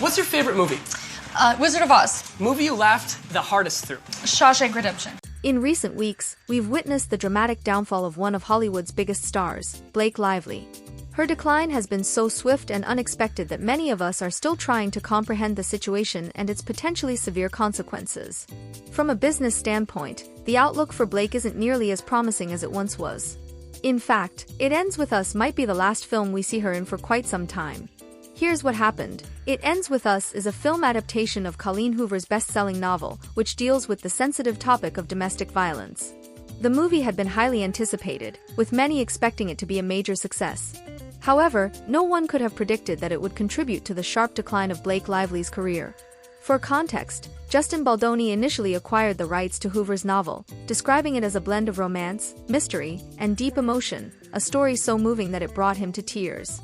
What's your favorite movie? Wizard of Oz. Movie you laughed the hardest through? Shawshank Redemption. In recent weeks, we've witnessed the dramatic downfall of one of Hollywood's biggest stars, Blake Lively. Her decline has been so swift and unexpected that many of us are still trying to comprehend the situation and its potentially severe consequences. From a business standpoint, the outlook for Blake isn't nearly as promising as it once was. In fact, It Ends With Us might be the last film we see her in for quite some time. Here's what happened. It Ends With Us is a film adaptation of Colleen Hoover's best-selling novel, which deals with the sensitive topic of domestic violence. The movie had been highly anticipated, with many expecting it to be a major success. However, no one could have predicted that it would contribute to the sharp decline of Blake Lively's career. For context, Justin Baldoni initially acquired the rights to Hoover's novel, describing it as a blend of romance, mystery, and deep emotion, a story so moving that it brought him to tears.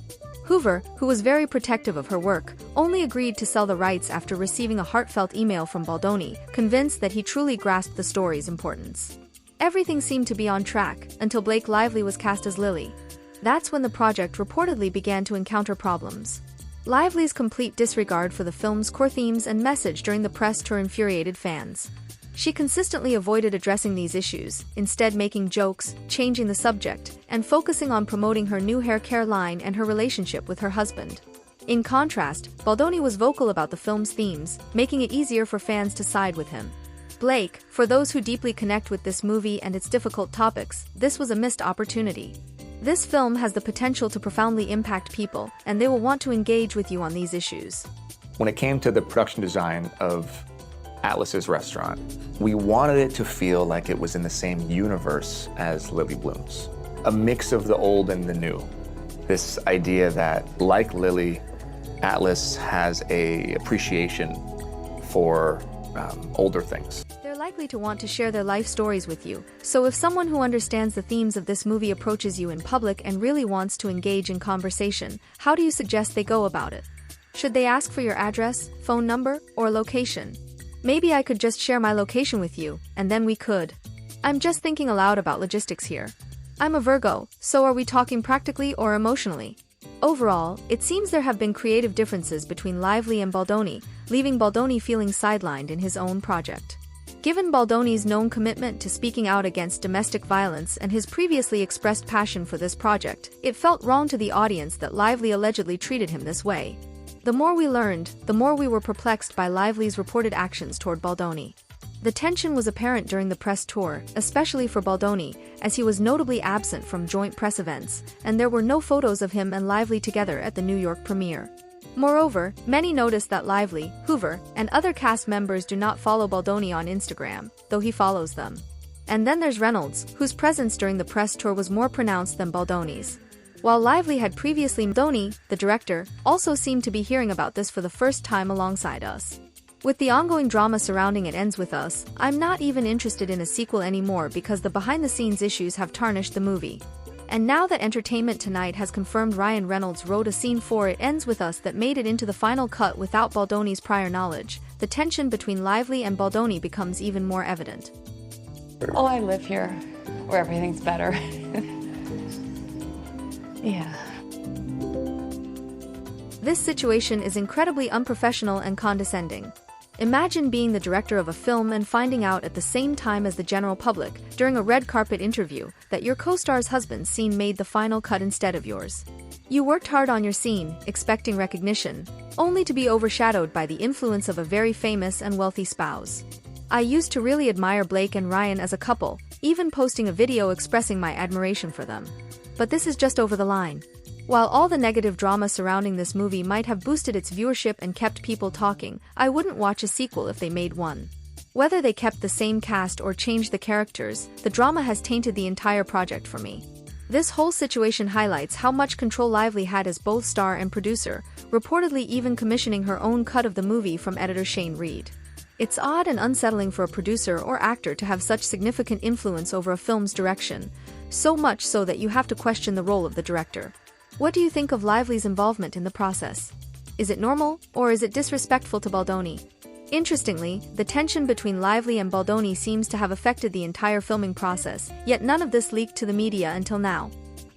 Hoover, who was very protective of her work, only agreed to sell the rights after receiving a heartfelt email from Baldoni, convinced that he truly grasped the story's importance. Everything seemed to be on track, until Blake Lively was cast as Lily. That's when the project reportedly began to encounter problems. Lively's complete disregard for the film's core themes and message during the press tour infuriated fans. She consistently avoided addressing these issues, instead making jokes, changing the subject, and focusing on promoting her new hair care line and her relationship with her husband. In contrast, Baldoni was vocal about the film's themes, making it easier for fans to side with him. Blake, for those who deeply connect with this movie and its difficult topics, this was a missed opportunity. This film has the potential to profoundly impact people, and they will want to engage with you on these issues. When it came to the production design of Atlas's restaurant, we wanted it to feel like it was in the same universe as Lily Bloom's. A mix of the old and the new. This idea that, like Lily, Atlas has an appreciation for older things. They're likely to want to share their life stories with you, so if someone who understands the themes of this movie approaches you in public and really wants to engage in conversation, how do you suggest they go about it? Should they ask for your address, phone number, or location? Maybe I could just share my location with you, and then we could. I'm just thinking aloud about logistics here. I'm a Virgo, so are we talking practically or emotionally? Overall, it seems there have been creative differences between Lively and Baldoni, leaving Baldoni feeling sidelined in his own project. Given Baldoni's known commitment to speaking out against domestic violence and his previously expressed passion for this project, it felt wrong to the audience that Lively allegedly treated him this way. The more we learned, the more we were perplexed by Lively's reported actions toward Baldoni. The tension was apparent during the press tour, especially for Baldoni, as he was notably absent from joint press events, and there were no photos of him and Lively together at the New York premiere. Moreover, many noticed that Lively, Hoover, and other cast members do not follow Baldoni on Instagram, though he follows them. And then there's Reynolds, whose presence during the press tour was more pronounced than Baldoni's. While Lively had previously, Baldoni, the director, also seemed to be hearing about this for the first time alongside us. With the ongoing drama surrounding It Ends With Us, I'm not even interested in a sequel anymore because the behind-the-scenes issues have tarnished the movie. And now that Entertainment Tonight has confirmed Ryan Reynolds wrote a scene for It Ends With Us that made it into the final cut without Baldoni's prior knowledge, the tension between Lively and Baldoni becomes even more evident. Oh, I live here, where everything's better. Yeah. This situation is incredibly unprofessional and condescending. Imagine being the director of a film and finding out at the same time as the general public, during a red carpet interview, that your co-star's husband's scene made the final cut instead of yours. You worked hard on your scene, expecting recognition, only to be overshadowed by the influence of a very famous and wealthy spouse. I used to really admire Blake and Ryan as a couple, even posting a video expressing my admiration for them. But this is just over the line. While all the negative drama surrounding this movie might have boosted its viewership and kept people talking, I wouldn't watch a sequel if they made one. Whether they kept the same cast or changed the characters, the drama has tainted the entire project for me. This whole situation highlights how much control Lively had as both star and producer, reportedly even commissioning her own cut of the movie from editor Shane Reed. It's odd and unsettling for a producer or actor to have such significant influence over a film's direction, so much so that you have to question the role of the director. What do you think of Lively's involvement in the process? Is it normal, or is it disrespectful to Baldoni? Interestingly, the tension between Lively and Baldoni seems to have affected the entire filming process, yet none of this leaked to the media until now.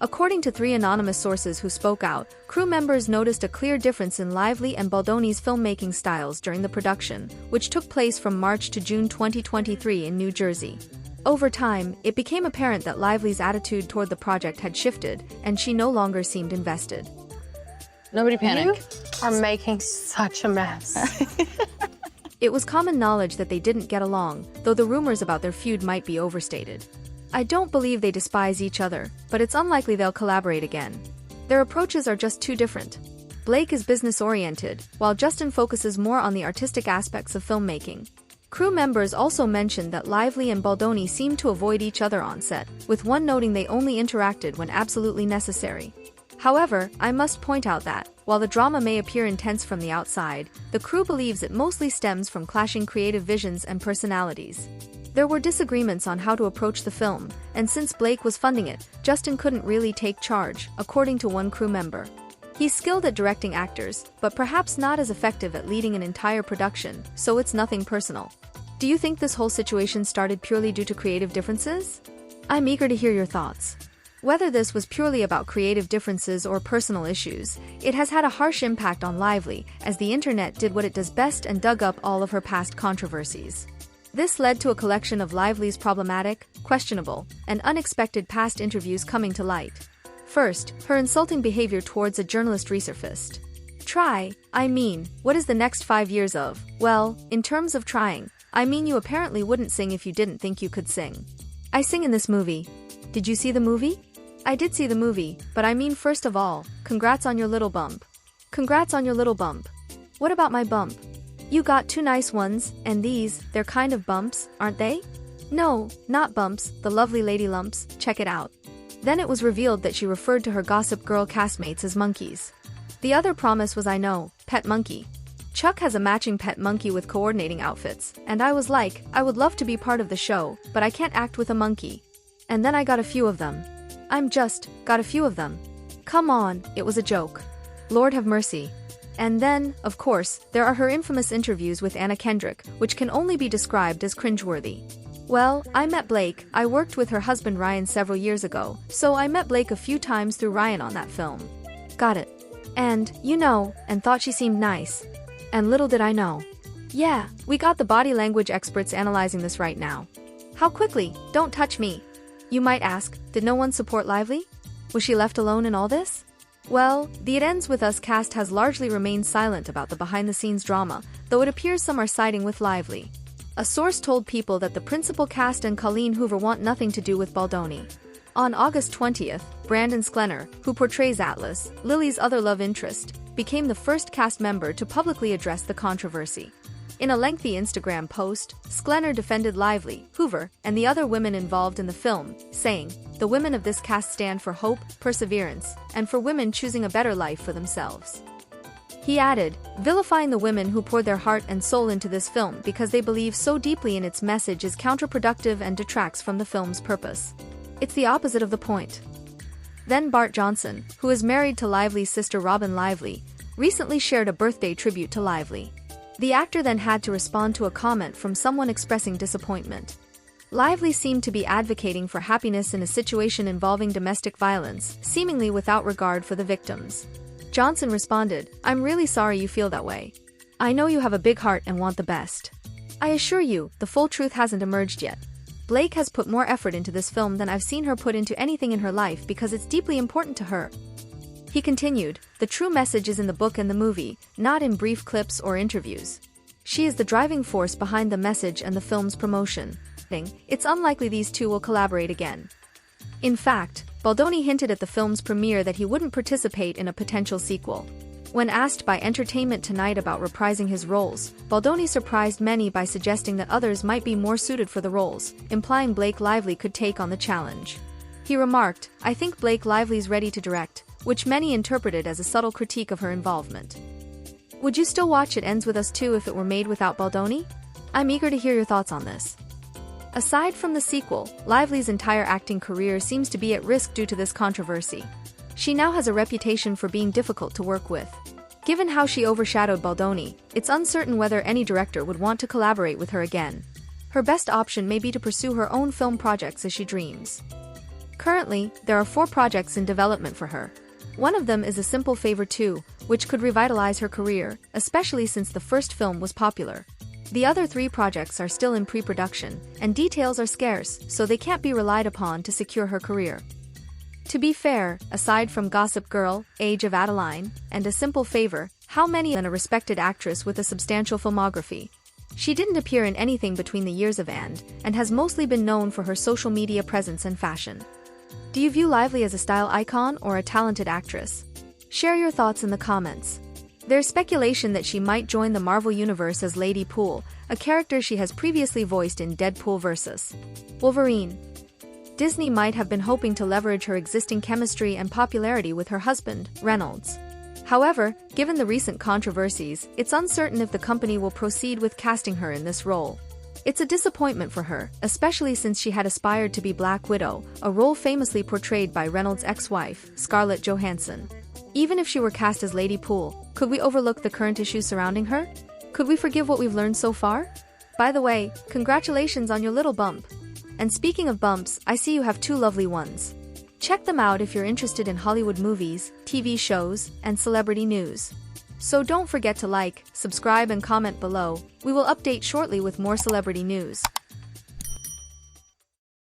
According to 3 anonymous sources who spoke out, crew members noticed a clear difference in Lively and Baldoni's filmmaking styles during the production, which took place from March to June 2023 in New Jersey. Over time, it became apparent that Lively's attitude toward the project had shifted, and she no longer seemed invested. Nobody panic. You are making such a mess. It was common knowledge that they didn't get along, though the rumors about their feud might be overstated. I don't believe they despise each other, but it's unlikely they'll collaborate again. Their approaches are just too different. Blake is business-oriented, while Justin focuses more on the artistic aspects of filmmaking. Crew members also mentioned that Lively and Baldoni seemed to avoid each other on set, with one noting they only interacted when absolutely necessary. However, I must point out that, while the drama may appear intense from the outside, the crew believes it mostly stems from clashing creative visions and personalities. There were disagreements on how to approach the film, and since Blake was funding it, Justin couldn't really take charge, according to one crew member. He's skilled at directing actors, but perhaps not as effective at leading an entire production, so it's nothing personal. Do you think this whole situation started purely due to creative differences? I'm eager to hear your thoughts. Whether this was purely about creative differences or personal issues, it has had a harsh impact on Lively, as the internet did what it does best and dug up all of her past controversies. This led to a collection of Lively's problematic, questionable, and unexpected past interviews coming to light. First, her insulting behavior towards a journalist resurfaced. What is the next 5 years of? Well, in terms of trying, you apparently wouldn't sing if you didn't think you could sing. I sing in this movie. Did you see the movie? I did see the movie, but first of all, congrats on your little bump. Congrats on your little bump. What about my bump? You got 2 nice ones, and they're kind of bumps, aren't they? No, not bumps, the lovely lady lumps, check it out. Then it was revealed that she referred to her Gossip Girl castmates as monkeys. The other promise was pet monkey. Chuck has a matching pet monkey with coordinating outfits, and I was like, I would love to be part of the show, but I can't act with a monkey. And then I got a few of them. Got a few of them. Come on, it was a joke. Lord have mercy. And then, of course, there are her infamous interviews with Anna Kendrick, which can only be described as cringeworthy. Well, I met Blake. I worked with her husband Ryan several years ago, so I met Blake a few times through Ryan on that film. Got it. And thought she seemed nice. And little did I know. Yeah, we got the body language experts analyzing this right now. How quickly? Don't touch me. You might ask, did no one support Lively? Was she left alone in all this? Well, the It Ends With Us cast has largely remained silent about the behind-the-scenes drama, though it appears some are siding with Lively. A source told People that the principal cast and Colleen Hoover want nothing to do with Baldoni. On August 20th, Brandon Sklenar, who portrays Atlas, Lily's other love interest, became the first cast member to publicly address the controversy. In a lengthy Instagram post, Sklenar defended Lively, Hoover, and the other women involved in the film, saying, "The women of this cast stand for hope, perseverance, and for women choosing a better life for themselves." He added, vilifying the women who poured their heart and soul into this film because they believe so deeply in its message is counterproductive and detracts from the film's purpose. It's the opposite of the point. Then Bart Johnson, who is married to Lively's sister Robin Lively, recently shared a birthday tribute to Lively. The actor then had to respond to a comment from someone expressing disappointment. Lively seemed to be advocating for happiness in a situation involving domestic violence, seemingly without regard for the victims. Johnson responded, "I'm really sorry you feel that way. I know you have a big heart and want the best. I assure you, the full truth hasn't emerged yet. Blake has put more effort into this film than I've seen her put into anything in her life because it's deeply important to her." He continued, "The true message is in the book and the movie, not in brief clips or interviews. She is the driving force behind the message and the film's promotion. It's unlikely these two will collaborate again." In fact, Baldoni hinted at the film's premiere that he wouldn't participate in a potential sequel. When asked by Entertainment Tonight about reprising his roles, Baldoni surprised many by suggesting that others might be more suited for the roles, implying Blake Lively could take on the challenge. He remarked, "I think Blake Lively's ready to direct," which many interpreted as a subtle critique of her involvement. Would you still watch It Ends With Us 2 if it were made without Baldoni? I'm eager to hear your thoughts on this. Aside from the sequel, Lively's entire acting career seems to be at risk due to this controversy. She now has a reputation for being difficult to work with. Given how she overshadowed Baldoni, it's uncertain whether any director would want to collaborate with her again. Her best option may be to pursue her own film projects as she dreams. Currently, there are 4 projects in development for her. One of them is A Simple Favor 2, which could revitalize her career, especially since the first film was popular. The other 3 projects are still in pre-production, and details are scarce, so they can't be relied upon to secure her career. To be fair, aside from Gossip Girl, Age of Adeline, and A Simple Favor, how many than a respected actress with a substantial filmography? She didn't appear in anything between the years of and has mostly been known for her social media presence and fashion. Do you view Lively as a style icon or a talented actress? Share your thoughts in the comments. There's speculation that she might join the Marvel Universe as Lady Pool, a character she has previously voiced in Deadpool vs. Wolverine. Disney might have been hoping to leverage her existing chemistry and popularity with her husband, Reynolds. However, given the recent controversies, it's uncertain if the company will proceed with casting her in this role. It's a disappointment for her, especially since she had aspired to be Black Widow, a role famously portrayed by Reynolds' ex-wife, Scarlett Johansson. Even if she were cast as Lady Pool, could we overlook the current issues surrounding her? Could we forgive what we've learned so far? By the way, congratulations on your little bump. And speaking of bumps, I see you have 2 lovely ones. Check them out if you're interested in Hollywood movies, TV shows, and celebrity news. So don't forget to like, subscribe, and comment below. We will update shortly with more celebrity news.